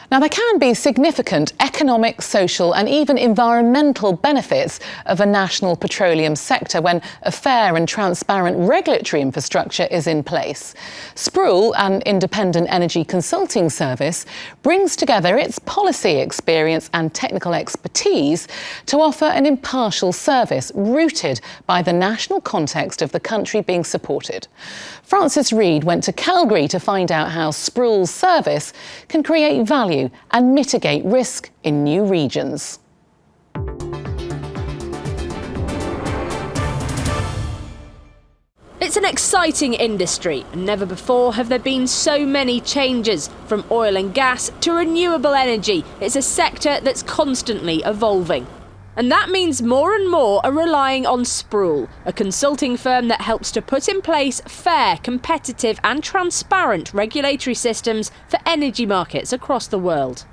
Now, there can be significant economic, social and even environmental benefits of a national petroleum sector when a fair and transparent regulatory infrastructure is in place. Sproule, an independent energy consulting service, brings together its policy experience and technical expertise to offer an impartial service rooted by the national context of the country being supported. Francis Reid went to Calgary to find out how Sproule's service can create value and mitigate risk in new regions. It's an exciting industry, and never before have there been so many changes. From oil and gas to renewable energy, it's a sector that's constantly evolving. And that means more and more are relying on Sproule, a consulting firm that helps to put in place fair, competitive and transparent regulatory systems for energy markets across the world.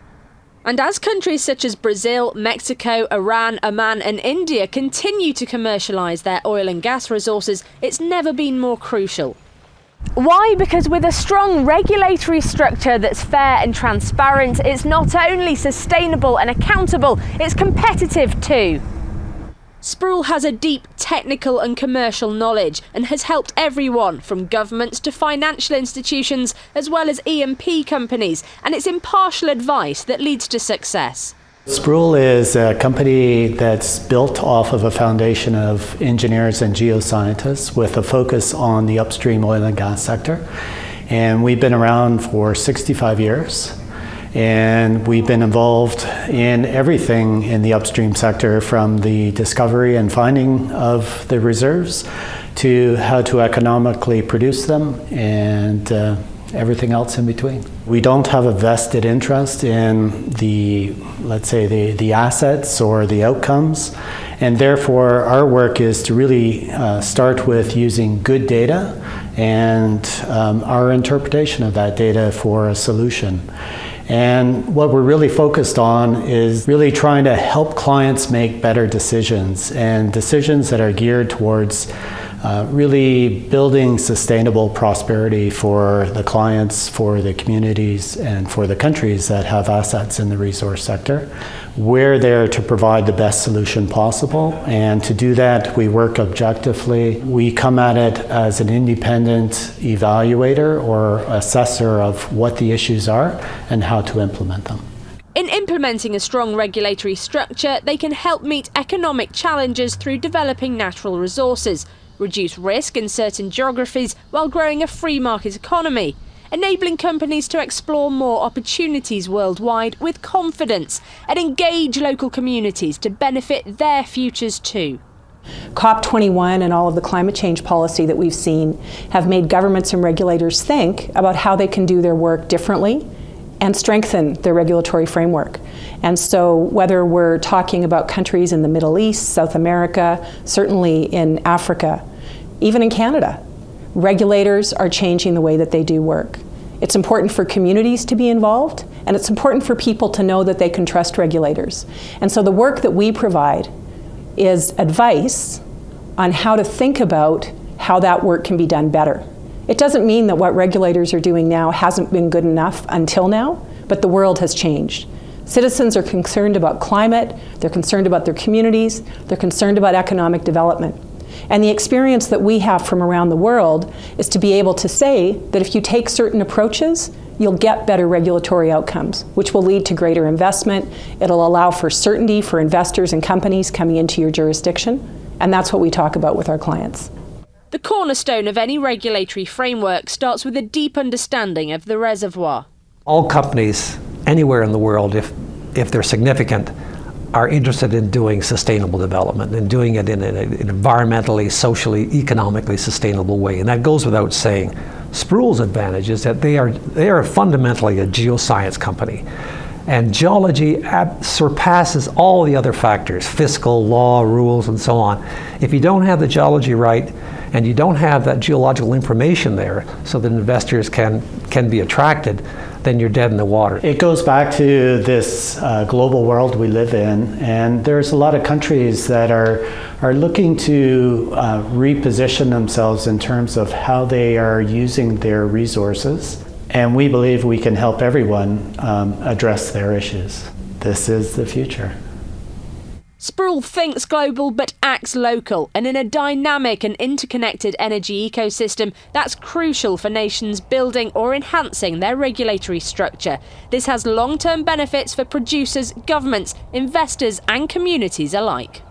And as countries such as Brazil, Mexico, Iran, Oman and India continue to commercialise their oil and gas resources, it's never been more crucial. Why? Because with a strong regulatory structure that's fair and transparent, it's not only sustainable and accountable, it's competitive too. Sproule has a deep technical and commercial knowledge and has helped everyone from governments to financial institutions as well as E&P companies, and it's impartial advice that leads to success. Sproule is a company that's built off of a foundation of engineers and geoscientists with a focus on the upstream oil and gas sector. And we've been around for 65 years. And we've been involved in everything in the upstream sector, from the discovery and finding of the reserves to how to economically produce them and everything else in between. We don't have a vested interest in the, let's say, the assets or the outcomes, and therefore our work is to really start with using good data and our interpretation of that data for a solution. And what we're really focused on is really trying to help clients make better decisions, and decisions that are geared towards really building sustainable prosperity for the clients, for the communities, and for the countries that have assets in the resource sector. We're there to provide the best solution possible, and to do that we work objectively. We come at it as an independent evaluator or assessor of what the issues are and how to implement them. In implementing a strong regulatory structure, they can help meet economic challenges through developing natural resources, reduce risk in certain geographies while growing a free market economy, enabling companies to explore more opportunities worldwide with confidence and engage local communities to benefit their futures too. COP21 and all of the climate change policy that we've seen have made governments and regulators think about how they can do their work differently and strengthen their regulatory framework. And so whether we're talking about countries in the Middle East, South America, certainly in Africa, even in Canada, regulators are changing the way that they do work. It's important for communities to be involved, and it's important for people to know that they can trust regulators. And so the work that we provide is advice on how to think about how that work can be done better. It doesn't mean that what regulators are doing now hasn't been good enough until now, but the world has changed. Citizens are concerned about climate, they're concerned about their communities, they're concerned about economic development. And the experience that we have from around the world is to be able to say that if you take certain approaches, you'll get better regulatory outcomes, which will lead to greater investment. It'll allow for certainty for investors and companies coming into your jurisdiction. And that's what we talk about with our clients. The cornerstone of any regulatory framework starts with a deep understanding of the reservoir. All companies anywhere in the world, if they're significant, are interested in doing sustainable development and doing it in an environmentally, socially, economically sustainable way. And that goes without saying. Sproule's advantage is that they are fundamentally a geoscience company. And geology surpasses all the other factors, fiscal, law, rules, and so on. If you don't have the geology right, and you don't have that geological information there so that investors can be attracted, then you're dead in the water. It goes back to this global world we live in, and there's a lot of countries that are looking to reposition themselves in terms of how they are using their resources. And we believe we can help everyone address their issues. This is the future. Sproule thinks global but acts local, and in a dynamic and interconnected energy ecosystem, that's crucial for nations building or enhancing their regulatory structure. This has long-term benefits for producers, governments, investors and communities alike.